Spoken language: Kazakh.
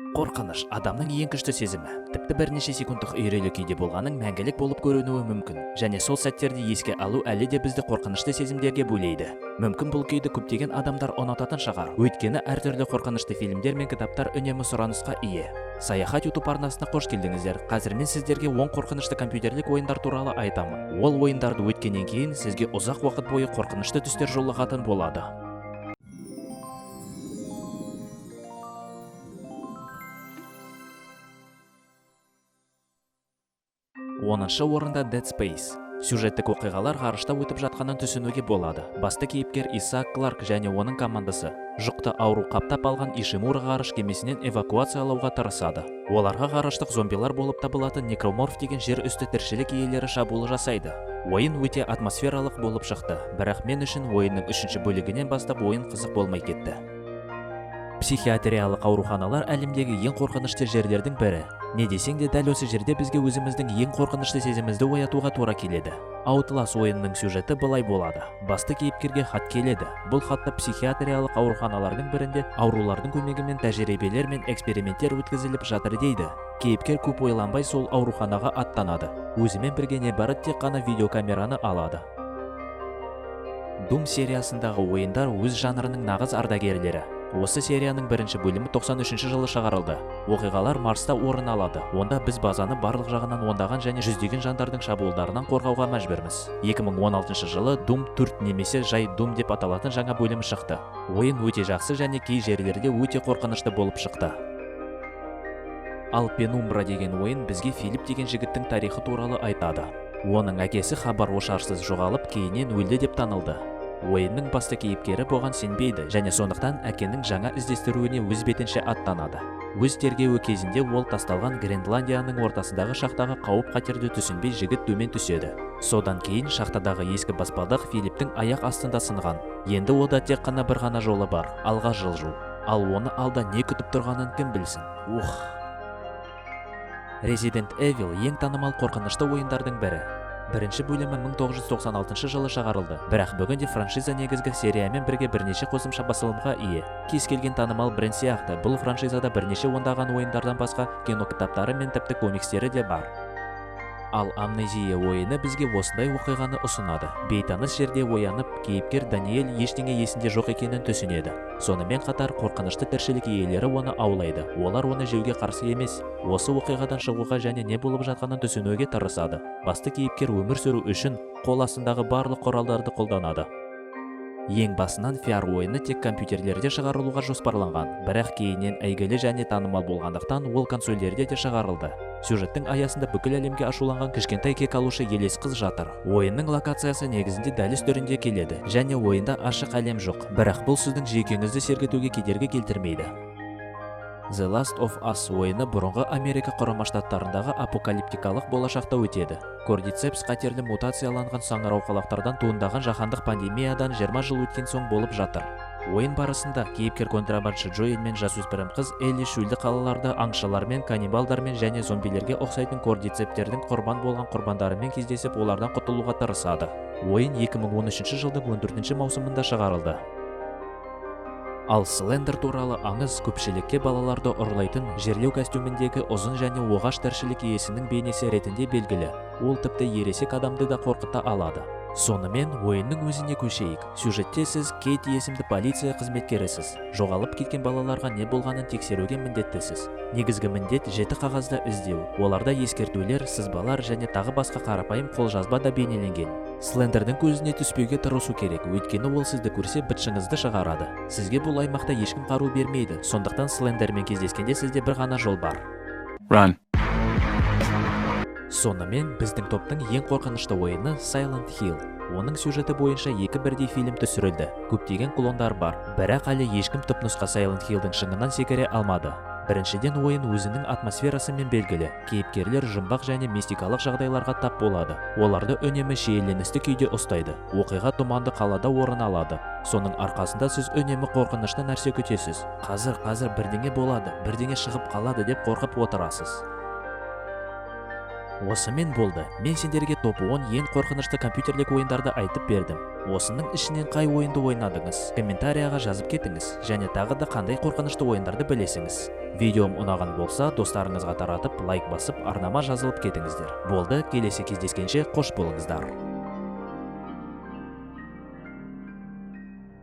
Қорқыныш адамның ең күшті сезімі, тіпті бірнеше секундтық үйрелі күйде болғаның мәңгілік болып көрінуі мүмкін, және сол сәттерді еске алу әлі де бізді қорқынышты сезімдерге бөлейді. Мүмкін бұл күйді көптеген адамдар ұнататын шығар, өйткені әртүрлі қорқынышты фильмдер мен кітаптар үнемі сұранысқа ие. Саяхат YouTube арнасына қош келдіңіздер. Қазір мен сіздерге 10 қорқынышты компьютерлік ойындар туралы айтамын. Ол ойындарды өткеннен кейін сізге ұзақ уақыт бойы қорқынышты түстер жолығатын болады. 10-шы орында Dead Space. Сюжеттік оқиғалар ғарышта өтіп жатқанын түсінуге болады. Басты кейіпкер Исаак Кларк және оның командасы жұқты ауру қаптап алған Ишимура ғарыш кемесінен эвакуациялауға тырысады. Оларға ғарыштық зомбилар болып табылатын некроморф деген жер үсті тіршілік иелері шабуыл жасайды. Ойын өте атмосфералық болып шықты, бірақ мен үшін ойынның 3-ші бөлігінен бастап ойын қызық болмай кетті. Психиатриялық ауруханалар әлемдегі ең қорқынышты жерлердің бірі. Не десең де дәл осы жерде бізге өзіміздің ең қорқынышты сезімімізді оятуға тура келеді. Outlast ойынның сюжеті былай болады. Басты кейіпкерге хат келеді. Бұл хатта психиатриялық ауруханалардың бірінде аурулардың көмегімен тәжірибелер мен эксперименттер өткізіліп жатыр дейді. Кейіпкер көп ойланбай сол ауруханаға аттанады. Өзімен бірге небары тек қана видеокамераны алады. Doom сериясындағы ойындар өз жанрының нағыз ардагерлері. Осы серияның бірінші бөлімі 93 жылы шығарылды. Оқиғалар Марста орын алады. Онда біз базаны барлық жағынан ондаған және жүздеген жандардың шабуылдарынан қорғауға мәжбүрміз. 2016 жылы Doom 4 немесе жай Doom деп аталатын жаңа бөлімі шықты. Ойын өте жақсы және кей жерлерде өте қорқынышты болып шықты. Ал Penumbra деген ойын бізге Филипп деген жігіттің тарихы туралы айтады. Оның әкесі хабар-ошарсыз жоғалып, кейіннен өлді деп танылды. Ойынның басты кейіпкері бұған сенбейді және сондықтан әкенің жаңа іздестіруіне өз бетінше аттанады. Өз тергеуі кезінде ол тасталған Гренландияның ортасындағы шахтаға қауіп-қатерді түсінбей жігіт төмен түседі. Содан кейін шахтадағы ескі баспалдақ Филипптің аяқ астында сынған. Енді ода тек қана бір ғана жолы бар, алға жылжу. Ал оны алда не күтіп тұрғанын кім білсін. Resident Evil ең танымал қорқынышты ойындардың бірі. Бірінші бөлімі 1996 жылы шығарылды, бірақ бүгінде франшиза негізгі сериямен бірге бірнеше қосымша басылымға ие. Кез келген танымал бренд сияқты, бұл франшизада бірнеше ондаған ойындардан басқа кинокітаптары мен тіпті комикстері де бар. Ал Амнезия ойыны бізге осындай оқиғаны ұсынады. Бейтаныс жерде оянып, кейіпкер Даниэль ештеңе есінде жоқ екенін түсінеді. Сонымен қатар қорқынышты тіршілік иелері оны аулайды. Олар оны жеуге қарсы емес. Осы оқиғадан шығуға және не болып жатқанын түсінуге тырысады. Басты кейіпкер өмір сүру үшін қол астындағы барлық құралдарды қолданады. Ең басынан VR ойыны тек компьютерлерде шығарылуға жоспарланған, бірақ кейіннен әйгілі және танымал болғандықтан ол консольдерде де шығарылды. Сюжеттің аясында бүкіл әлемге ашуланған кішкентай кек алушы елес қыз жатыр. Ойынның локациясы негізінде дәліз түрінде келеді, және ойында ашық әлем жоқ, бірақ бұл сіздің жүйкеңізді сергітуге кедергі келтірмейді. The Last of Us ойыны бұрынғы Америка құрама штаттарындағы апокалиптикалық болашақта өтеді. Кордицепс қатерлі мутацияланған саңырауқалақтардан туындаған жаһандық пандемиядан 20 жыл өткен соң болып жатыр. Ойын барысында кейіпкер контрабандшы Джоэл мен жасөспірім қыз Элли шөлді қалаларда аңшылармен, каннибалдармен және зомбилерге ұқсайтын кордицептердің құрбан болған құрбандарымен кездесіп, олардан құтылуға тырысады. Ойын 2013 жылдың 14 маусымында шығарылды. Ал Slender туралы аңыз көпшілікке балаларды ұрлайтын жерлеу костюміндегі ұзын және оғаш тіршілік иесінің бейнесі ретінде белгілі. Ол тіпті ересек адамды да қорқыта алады. Сонымен ойынның өзіне көшейік. Сюжетте сіз Кейт есімді полиция қызметкерісіз. Жоғалып кеткен балаларға не болғанын тексеруге міндеттісіз. Негізгі міндет жеті қағазда іздеу. Оларда ескертулер, сызбалар және тағы басқа қарапайым қолжазба да бейнеленген. Слендердің көзіне түспеуге тырысу керек, өйткені ол сізді көрсе бытшыңызды шығарады. Сізге бұл аймақта ешкім қару бермейді, сондықтан Слендермен кездескенде сізде бір ғана жол бар. Run. Сонымен біздің топтың ең қорқынышты ойыны Silent Hill. Оның сюжеті бойынша екі бірдей фильм түсірілді. Көптеген клондар бар, бірақ әлі ешкім түпнұсқа Silent Hill-дің шыңынан секіре алмады. Біріншіден ойын өзінің атмосферасымен белгілі. Кейіпкерлер жұмбақ және мистикалық жағдайларға тап болады. Оларды үнемі шиеленісті күйде ұстайды. Оқиға тұманды қалада орын алады. Соның арқасында сіз үнемі қорқынышты нәрсе күтесіз. Қазір бірдеңе болады, бірдеңе шығып қалады деп қорқып отырасыз. Осымен болды. Мен сендерге топ 10 ең қорқынышты компьютерлік ойындарды айтып бердім. Осының ішінен қай ойынды ойнадыңыз? Комментарияға жазып кетіңіз, және тағы да қандай қорқынышты ойындарды білесіңіз. Видеом ұнаған болса, достарыңызға таратып, лайк басып, арнама жазылып кетіңіздер. Болды, келесі кездескенше қош болыңыздар.